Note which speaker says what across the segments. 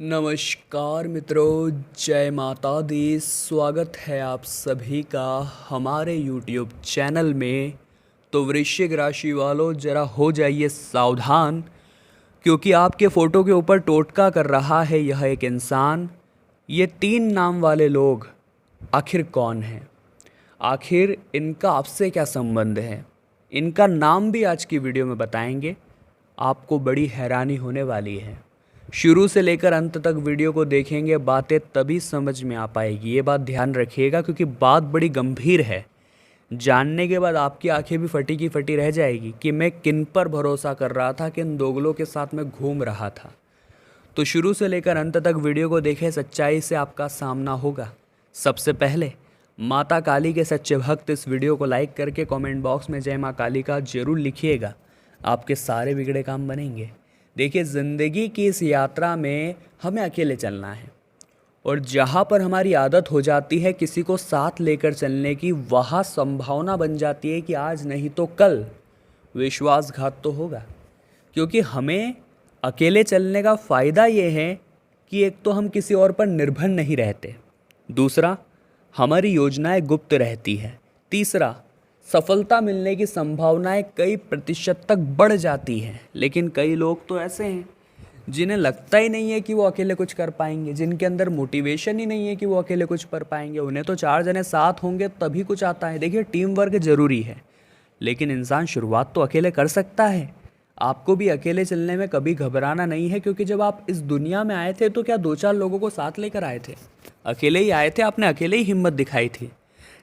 Speaker 1: नमस्कार मित्रों, जय माता दी। स्वागत है आप सभी का हमारे YouTube चैनल में। तो वृश्चिक राशि वालों, ज़रा हो जाइए सावधान, क्योंकि आपके फ़ोटो के ऊपर टोटका कर रहा है यह एक इंसान। ये 3 नाम वाले लोग आखिर कौन हैं? आखिर इनका आपसे क्या संबंध है? इनका नाम भी आज की वीडियो में बताएंगे। आपको बड़ी हैरानी होने वाली है। शुरू से लेकर अंत तक वीडियो को देखेंगे, बातें तभी समझ में आ पाएगी। ये बात ध्यान रखिएगा, क्योंकि बात बड़ी गंभीर है। जानने के बाद आपकी आंखें भी फटी की फटी रह जाएगी कि मैं किन पर भरोसा कर रहा था, किन दोगलों के साथ मैं घूम रहा था। तो शुरू से लेकर अंत तक वीडियो को देखें, सच्चाई से आपका सामना होगा। सबसे पहले माता काली के सच्चे भक्त इस वीडियो को लाइक करके कमेंट बॉक्स में जय माँ काली का जरूर लिखिएगा। आपके सारे बिगड़े काम बनेंगे। देखिए, ज़िंदगी की इस यात्रा में हमें अकेले चलना है, और जहाँ पर हमारी आदत हो जाती है किसी को साथ लेकर चलने की, वहाँ संभावना बन जाती है कि आज नहीं तो कल विश्वासघात तो होगा। क्योंकि हमें अकेले चलने का फ़ायदा ये है कि एक तो हम किसी और पर निर्भर नहीं रहते, दूसरा हमारी योजनाएं गुप्त रहती हैं, तीसरा सफलता मिलने की संभावनाएं कई प्रतिशत तक बढ़ जाती हैं। लेकिन कई लोग तो ऐसे हैं जिन्हें लगता ही नहीं है कि वो अकेले कुछ कर पाएंगे, जिनके अंदर मोटिवेशन ही नहीं है कि वो अकेले कुछ कर पाएंगे। उन्हें तो 4 जने साथ होंगे तभी कुछ आता है। देखिए, टीम वर्क ज़रूरी है, लेकिन इंसान शुरुआत तो अकेले कर सकता है। आपको भी अकेले चलने में कभी घबराना नहीं है, क्योंकि जब आप इस दुनिया में आए थे तो क्या 2-4 लोगों को साथ लेकर आए थे? अकेले ही आए थे, आपने अकेले ही हिम्मत दिखाई थी।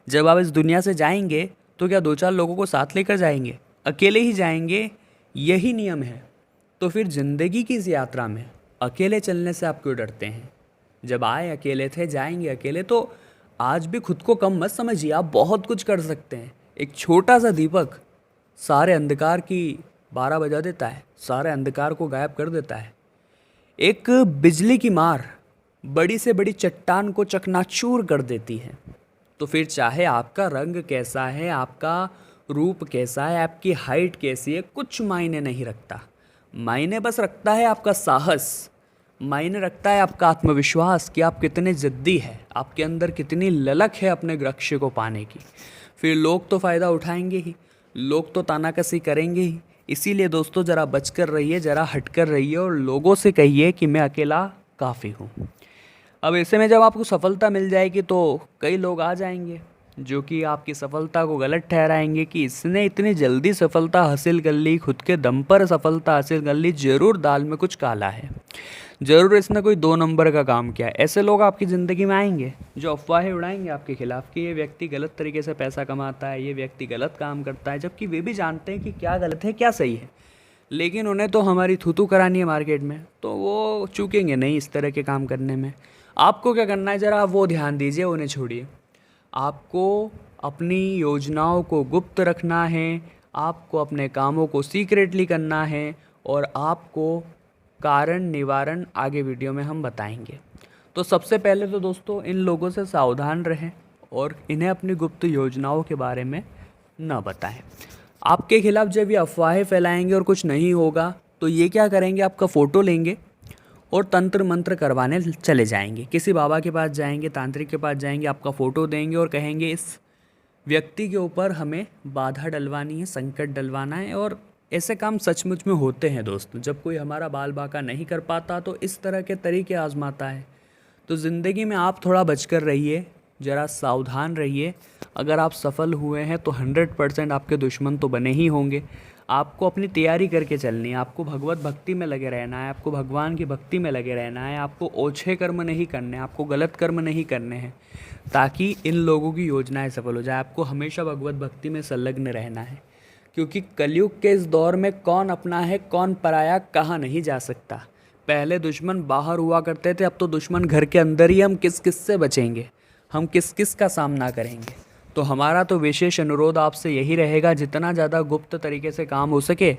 Speaker 1: जब आप इस दुनिया से जाएंगे तो क्या 2-4 लोगों को साथ लेकर जाएंगे? अकेले ही जाएंगे, यही नियम है। तो फिर ज़िंदगी की इस यात्रा में अकेले चलने से आप क्यों डरते हैं? जब आए अकेले थे, जाएंगे अकेले, तो आज भी खुद को कम मत समझिए। आप बहुत कुछ कर सकते हैं। एक छोटा सा दीपक सारे अंधकार की 12 बजा देता है, सारे अंधकार को गायब कर देता है। एक बिजली की मार बड़ी से बड़ी चट्टान को चकनाचूर कर देती है। तो फिर चाहे आपका रंग कैसा है, आपका रूप कैसा है, आपकी हाइट कैसी है, कुछ मायने नहीं रखता। मायने बस रखता है आपका साहस, मायने रखता है आपका आत्मविश्वास कि आप कितने जिद्दी हैं, आपके अंदर कितनी ललक है अपने लक्ष्य को पाने की। फिर लोग तो फ़ायदा उठाएंगे ही, लोग तो तानाकसी करेंगे ही। इसीलिए दोस्तों, ज़रा बचकर रहिए, ज़रा हटकर रहिए, और लोगों से कहिए कि मैं अकेला काफ़ी हूँ। अब ऐसे में जब आपको सफलता मिल जाएगी तो कई लोग आ जाएंगे जो कि आपकी सफलता को गलत ठहराएंगे कि इसने इतनी जल्दी सफलता हासिल कर ली, खुद के दम पर सफलता हासिल कर ली, ज़रूर दाल में कुछ काला है, ज़रूर इसने कोई 2 नंबर का काम किया। ऐसे लोग आपकी ज़िंदगी में आएंगे जो अफवाहें उड़ाएंगे आपके खिलाफ़ कि ये व्यक्ति गलत तरीके से पैसा कमाता है, ये व्यक्ति गलत काम करता है, जबकि वे भी जानते हैं कि क्या गलत है क्या सही है। लेकिन उन्हें तो हमारी थूथू करानी है मार्केट में, तो वो चूकेंगे नहीं इस तरह के काम करने में। आपको क्या करना है, ज़रा आप वो ध्यान दीजिए, उन्हें छोड़िए। आपको अपनी योजनाओं को गुप्त रखना है, आपको अपने कामों को सीक्रेटली करना है, और आपको कारण निवारण आगे वीडियो में हम बताएंगे। तो सबसे पहले तो दोस्तों, इन लोगों से सावधान रहें और इन्हें अपनी गुप्त योजनाओं के बारे में न बताएं। आपके खिलाफ़ जब ये अफवाहें फैलाएंगे और कुछ नहीं होगा तो ये क्या करेंगे, आपका फ़ोटो लेंगे और तंत्र मंत्र करवाने चले जाएंगे। किसी बाबा के पास जाएंगे, तांत्रिक के पास जाएंगे, आपका फ़ोटो देंगे और कहेंगे इस व्यक्ति के ऊपर हमें बाधा डलवानी है, संकट डलवाना है। और ऐसे काम सचमुच में होते हैं दोस्तों। जब कोई हमारा बाल बाका नहीं कर पाता तो इस तरह के तरीके आजमाता है। तो ज़िंदगी में आप थोड़ा बचकर रहिए, ज़रा सावधान रहिए। अगर आप सफल हुए हैं तो 100% आपके दुश्मन तो बने ही होंगे। आपको अपनी तैयारी करके चलनी है, आपको भगवत भक्ति में लगे रहना है, आपको भगवान की भक्ति में लगे रहना है, आपको ओछे कर्म नहीं करने, आपको गलत कर्म नहीं करने हैं, ताकि इन लोगों की योजनाएं सफल हो जाए। आपको हमेशा भगवत भक्ति में संलग्न रहना है, क्योंकि कलयुग के इस दौर में कौन अपना है कौन पराया कहा नहीं जा सकता। पहले दुश्मन बाहर हुआ करते थे, अब तो दुश्मन घर के अंदर ही। हम किस किस से बचेंगे, हम किस किस का सामना करेंगे? तो हमारा तो विशेष अनुरोध आपसे यही रहेगा, जितना ज़्यादा गुप्त तरीके से काम हो सके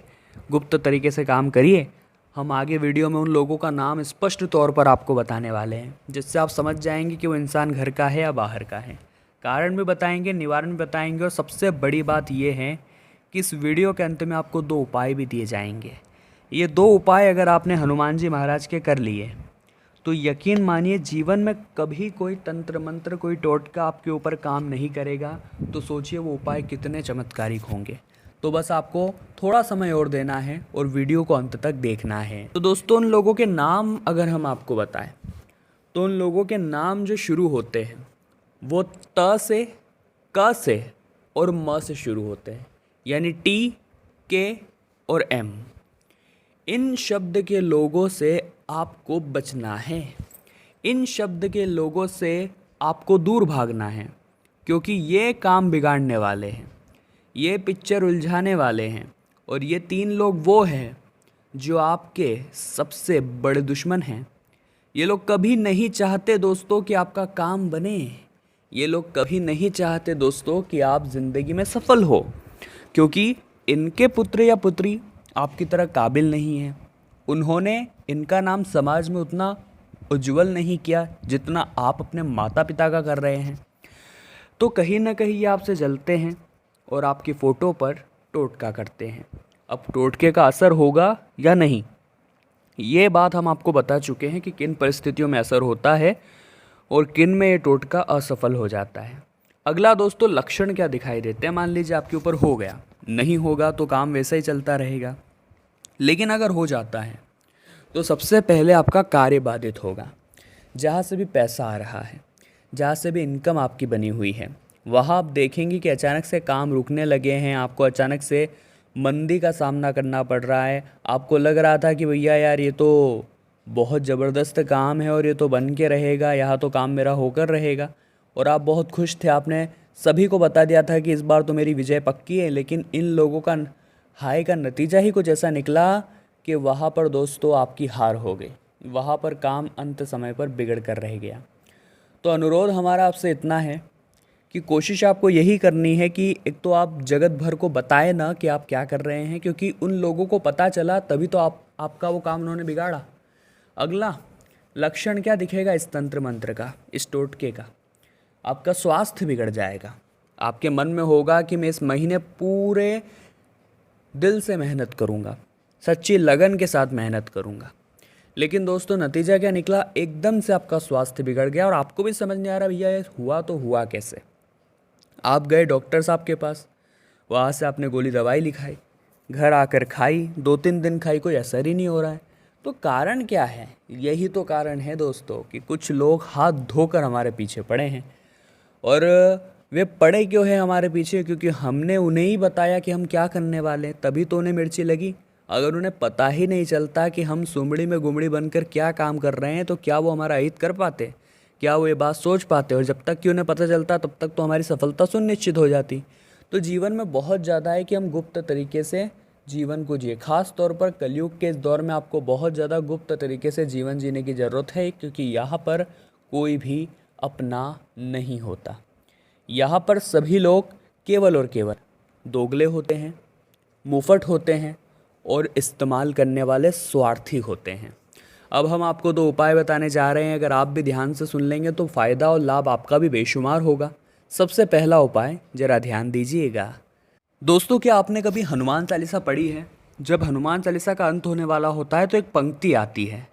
Speaker 1: गुप्त तरीके से काम करिए। हम आगे वीडियो में उन लोगों का नाम स्पष्ट तौर पर आपको बताने वाले हैं, जिससे आप समझ जाएंगे कि वो इंसान घर का है या बाहर का है। कारण भी बताएंगे, निवारण भी बताएंगे, और सबसे बड़ी बात ये है कि इस वीडियो के अंत में आपको 2 उपाय भी दिए जाएंगे। ये 2 उपाय अगर आपने हनुमान जी महाराज के कर लिए तो यकीन मानिए जीवन में कभी कोई तंत्र मंत्र, कोई टोटका आपके ऊपर काम नहीं करेगा। तो सोचिए वो उपाय कितने चमत्कारिक होंगे। तो बस आपको थोड़ा समय और देना है और वीडियो को अंत तक देखना है। तो दोस्तों, उन लोगों के नाम अगर हम आपको बताएं तो उन लोगों के नाम जो शुरू होते हैं वो त से, क से और म से शुरू होते हैं, यानी टी, के और एम। इन शब्द के लोगों से आपको बचना है। इन शब्द के लोगों से आपको दूर भागना है, क्योंकि ये काम बिगाड़ने वाले हैं, ये पिक्चर उलझाने वाले हैं। और ये 3 लोग वो हैं जो आपके सबसे बड़े दुश्मन हैं। ये लोग कभी नहीं चाहते दोस्तों कि आपका काम बने। ये लोग कभी नहीं चाहते दोस्तों कि आप ज़िंदगी में सफल हो, क्योंकि इनके पुत्र या पुत्री आपकी तरह काबिल नहीं है। उन्होंने इनका नाम समाज में उतना उज्जवल नहीं किया जितना आप अपने माता पिता का कर रहे हैं। तो कहीं ना कहीं ये आपसे जलते हैं और आपकी फ़ोटो पर टोटका करते हैं। अब टोटके का असर होगा या नहीं, ये बात हम आपको बता चुके हैं कि किन परिस्थितियों में असर होता है और किन में ये टोटका असफल हो जाता है। अगला दोस्तों, लक्षण क्या दिखाई देते हैं। मान लीजिए आपके ऊपर हो गया, नहीं होगा तो काम वैसा ही चलता रहेगा। लेकिन अगर हो जाता है तो सबसे पहले आपका कार्य बाधित होगा। जहाँ से भी पैसा आ रहा है, जहाँ से भी इनकम आपकी बनी हुई है, वहाँ आप देखेंगे कि अचानक से काम रुकने लगे हैं। आपको अचानक से मंदी का सामना करना पड़ रहा है। आपको लग रहा था कि भैया यार ये तो बहुत ज़बरदस्त काम है और ये तो बन के रहेगा, यहाँ तो काम मेरा होकर रहेगा। और आप बहुत खुश थे, आपने सभी को बता दिया था कि इस बार तो मेरी विजय पक्की है। लेकिन इन लोगों का हाय का नतीजा ही कुछ ऐसा निकला कि वहाँ पर दोस्तों आपकी हार हो गई। वहाँ पर काम अंत समय पर बिगड़ कर रह गया। तो अनुरोध हमारा आपसे इतना है कि कोशिश आपको यही करनी है कि एक तो आप जगत भर को बताएं ना कि आप क्या कर रहे हैं, क्योंकि उन लोगों को पता चला तभी तो आपका वो काम उन्होंने बिगाड़ा। अगला लक्षण क्या दिखेगा इस तंत्र मंत्र का, इस टोटके का? आपका स्वास्थ्य बिगड़ जाएगा। आपके मन में होगा कि मैं इस महीने पूरे दिल से मेहनत करूँगा, सच्ची लगन के साथ मेहनत करूँगा। लेकिन दोस्तों नतीजा क्या निकला? एकदम से आपका स्वास्थ्य बिगड़ गया और आपको भी समझ नहीं आ रहा भैया ये हुआ तो हुआ कैसे। आप गए डॉक्टर साहब के पास, वहाँ से आपने गोली दवाई लिखाई, घर आकर खाई, 2-3 दिन खाई, कोई असर ही नहीं हो रहा है। तो कारण क्या है? यही तो कारण है दोस्तों कि कुछ लोग हाथ धोकर हमारे पीछे पड़े हैं। और वे पड़े क्यों हैं हमारे पीछे? क्योंकि हमने उन्हें ही बताया कि हम क्या करने वाले हैं, तभी तो उन्हें मिर्ची लगी। अगर उन्हें पता ही नहीं चलता कि हम सुमड़ी में गुमड़ी बनकर क्या काम कर रहे हैं, तो क्या वो हमारा हित कर पाते? क्या वो ये बात सोच पाते? और जब तक कि उन्हें पता चलता तब तक तो हमारी सफलता सुनिश्चित हो जाती। तो जीवन में बहुत ज़्यादा है कि हम गुप्त तरीके से जीवन को जिए। खास तौर पर कलयुग के इस दौर में आपको बहुत ज़्यादा गुप्त तरीके से जीवन जीने की ज़रूरत है, क्योंकि यहाँ पर कोई भी अपना नहीं होता। यहाँ पर सभी लोग केवल और केवल दोगले होते हैं, मुफट होते हैं और इस्तेमाल करने वाले स्वार्थी होते हैं। अब हम आपको 2 उपाय बताने जा रहे हैं। अगर आप भी ध्यान से सुन लेंगे तो फ़ायदा और लाभ आपका भी बेशुमार होगा। सबसे पहला उपाय ज़रा ध्यान दीजिएगा। दोस्तों, क्या आपने कभी हनुमान चालीसा पढ़ी है? जब हनुमान चालीसा का अंत होने वाला होता है तो एक पंक्ति आती है,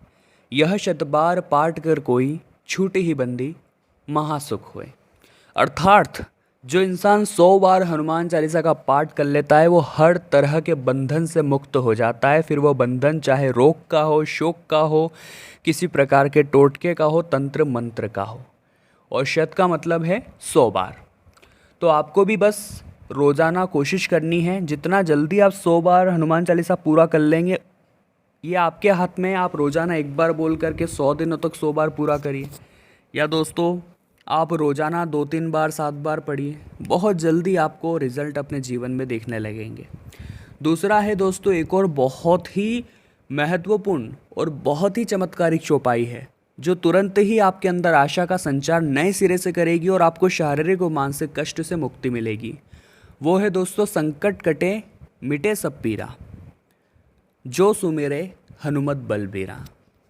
Speaker 1: यह 100 बार पाठ कर कोई छूटे ही बंदी महासुख होए। अर्थात जो इंसान 100 बार हनुमान चालीसा का पाठ कर लेता है वो हर तरह के बंधन से मुक्त हो जाता है। फिर वो बंधन चाहे रोग का हो, शोक का हो, किसी प्रकार के टोटके का हो, तंत्र मंत्र का हो। और शत का मतलब है 100 बार। तो आपको भी बस रोज़ाना कोशिश करनी है। जितना जल्दी आप 100 बार हनुमान चालीसा पूरा कर लेंगे ये आपके हाथ में है। आप रोज़ाना 1 बार बोल करके 100 दिनों तक 100 बार पूरा करिए, या दोस्तों आप रोज़ाना 2-3 बार 7 बार पढ़िए। बहुत जल्दी आपको रिज़ल्ट अपने जीवन में देखने लगेंगे। दूसरा है दोस्तों, एक और बहुत ही महत्वपूर्ण और बहुत ही चमत्कारिक चौपाई है जो तुरंत ही आपके अंदर आशा का संचार नए सिरे से करेगी और आपको शारीरिक और मानसिक कष्ट से मुक्ति मिलेगी। वो है दोस्तों, संकट कटे मिटे सब पीरा, जो सुमेरे हनुमत बलबीरा।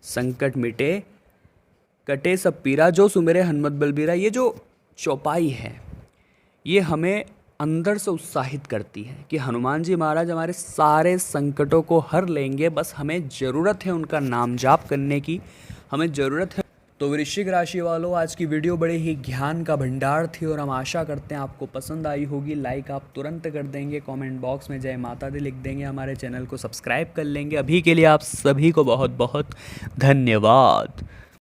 Speaker 1: संकट मिटे कटे सब पीरा, जो सुमेरे हनुमत बलबीरा। ये जो चौपाई है ये हमें अंदर से उत्साहित करती है कि हनुमान जी महाराज हमारे सारे संकटों को हर लेंगे। बस हमें ज़रूरत है उनका नाम जाप करने की, हमें ज़रूरत है। तो वृश्चिक राशि वालों, आज की वीडियो बड़े ही ज्ञान का भंडार थी और हम आशा करते हैं आपको पसंद आई होगी। लाइक आप तुरंत कर देंगे, कमेंट बॉक्स में जय माता दी लिख देंगे, हमारे चैनल को सब्सक्राइब कर लेंगे। अभी के लिए आप सभी को बहुत बहुत धन्यवाद।